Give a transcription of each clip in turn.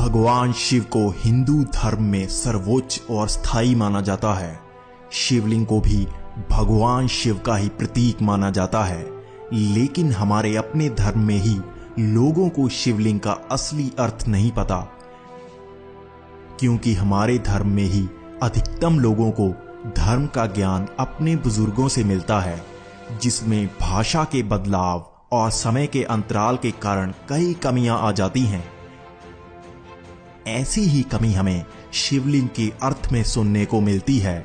भगवान शिव को हिंदू धर्म में सर्वोच्च और स्थायी माना जाता है। शिवलिंग को भी भगवान शिव का ही प्रतीक माना जाता है, लेकिन हमारे अपने धर्म में ही लोगों को शिवलिंग का असली अर्थ नहीं पता, क्योंकि हमारे धर्म में ही अधिकतम लोगों को धर्म का ज्ञान अपने बुजुर्गों से मिलता है, जिसमें भाषा के बदलाव और समय के अंतराल के कारण कई कमियां आ जाती हैं। ऐसी ही कमी हमें शिवलिंग के अर्थ में सुनने को मिलती है।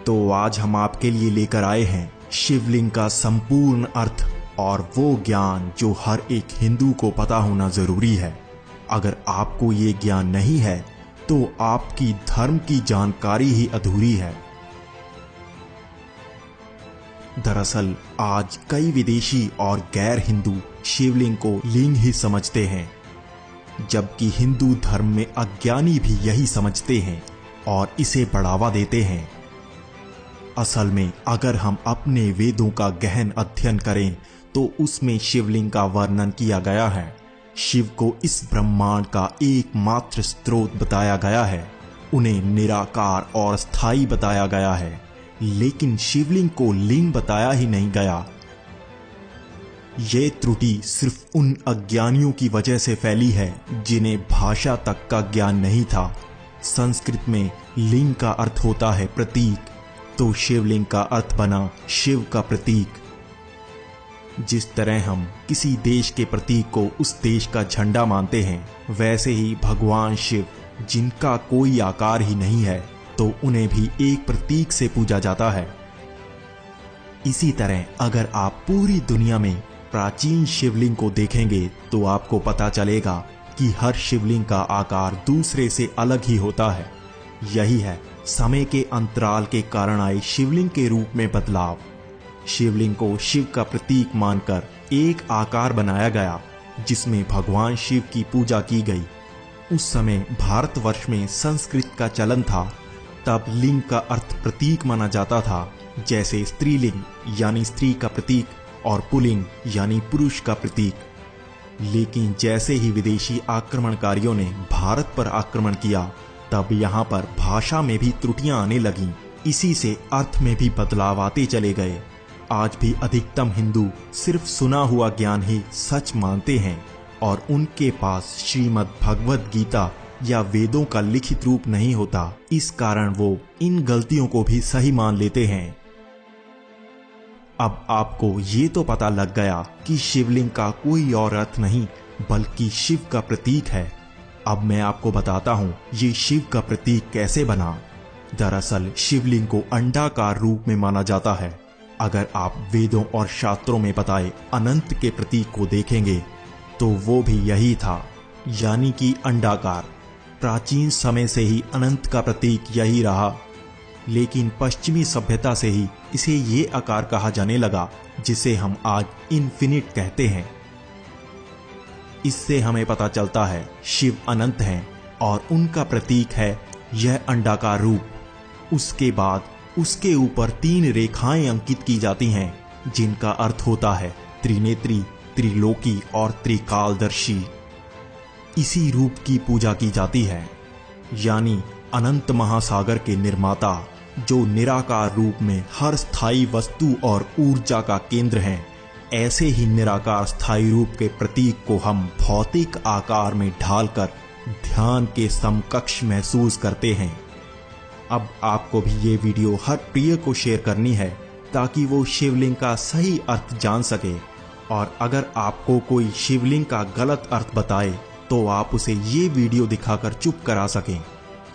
तो आज हम आपके लिए लेकर आए हैं शिवलिंग का संपूर्ण अर्थ और वो ज्ञान जो हर एक हिंदू को पता होना जरूरी है। अगर आपको ये ज्ञान नहीं है तो आपकी धर्म की जानकारी ही अधूरी है। दरअसल आज कई विदेशी और गैर हिंदू शिवलिंग को लिंग ही समझते हैं, जबकि हिंदू धर्म में अज्ञानी भी यही समझते हैं और इसे बढ़ावा देते हैं। असल में अगर हम अपने वेदों का गहन अध्ययन करें तो उसमें शिवलिंग का वर्णन किया गया है। शिव को इस ब्रह्मांड का एकमात्र स्रोत बताया गया है, उन्हें निराकार और स्थायी बताया गया है, लेकिन शिवलिंग को लिंग बताया ही नहीं गया। ये त्रुटि सिर्फ उन अज्ञानियों की वजह से फैली है जिन्हें भाषा तक का ज्ञान नहीं था। संस्कृत में लिंग का अर्थ होता है प्रतीक, तो शिवलिंग का अर्थ बना शिव का प्रतीक। जिस तरह हम किसी देश के प्रतीक को उस देश का झंडा मानते हैं, वैसे ही भगवान शिव, जिनका कोई आकार ही नहीं है, तो उन्हें भी एक प्रतीक से पूजा जाता है। इसी तरह अगर आप पूरी दुनिया में प्राचीन शिवलिंग को देखेंगे तो आपको पता चलेगा कि हर शिवलिंग का आकार दूसरे से अलग ही होता है। यही है समय के अंतराल के कारण आए शिवलिंग के रूप में बदलाव। शिवलिंग को शिव का प्रतीक मानकर एक आकार बनाया गया जिसमें भगवान शिव की पूजा की गई। उस समय भारतवर्ष में संस्कृत का चलन था, तब लिंग का अर्थ प्रतीक माना जाता था, जैसे स्त्रीलिंग यानी स्त्री का प्रतीक और पुल्लिंग यानी पुरुष का प्रतीक। लेकिन जैसे ही विदेशी आक्रमणकारियों ने भारत पर आक्रमण किया, तब यहाँ पर भाषा में भी त्रुटियां आने लगीं। इसी से अर्थ में भी बदलाव आते चले गए। आज भी अधिकतम हिंदू सिर्फ सुना हुआ ज्ञान ही सच मानते हैं और उनके पास श्रीमद् भगवद गीता या वेदों का लिखित रूप नहीं होता। इस कारण वो इन गलतियों को भी सही मान लेते हैं। अब आपको ये तो पता लग गया कि शिवलिंग का कोई और अर्थ नहीं बल्कि शिव का प्रतीक है। अब मैं आपको बताता हूँ ये शिव का प्रतीक कैसे बना। दरअसल शिवलिंग को अंडाकार रूप में माना जाता है। अगर आप वेदों और शास्त्रों में बताए अनंत के प्रतीक को देखेंगे तो वो भी यही था, यानी कि अंडाकार। प्राचीन समय से ही अनंत का प्रतीक यही रहा, लेकिन पश्चिमी सभ्यता से ही इसे ये आकार कहा जाने लगा जिसे हम आज इन्फिनिट कहते हैं। इससे हमें पता चलता है शिव अनंत हैं और उनका प्रतीक है यह अंडाकार रूप। उसके बाद उसके ऊपर 3 रेखाएं अंकित की जाती हैं जिनका अर्थ होता है त्रिनेत्री, त्रिलोकी और त्रिकालदर्शी। इसी रूप की पूजा की जाती है, यानी अनंत महासागर के निर्माता, जो निराकार रूप में हर स्थायी वस्तु और ऊर्जा का केंद्र हैं। ऐसे ही निराकार स्थायी रूप के प्रतीक को हम भौतिक आकार में ढालकर ध्यान के समकक्ष महसूस करते हैं। अब आपको भी ये वीडियो हर प्रिय को शेयर करनी है ताकि वो शिवलिंग का सही अर्थ जान सके, और अगर आपको कोई शिवलिंग का गलत अर्थ बताए तो आप उसे ये वीडियो दिखाकर चुप करा सकें।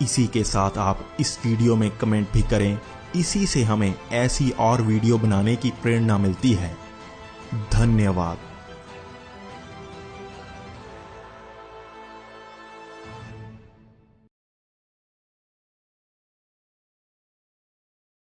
इसी के साथ आप इस वीडियो में कमेंट भी करें, इसी से हमें ऐसी और वीडियो बनाने की प्रेरणा मिलती है। धन्यवाद।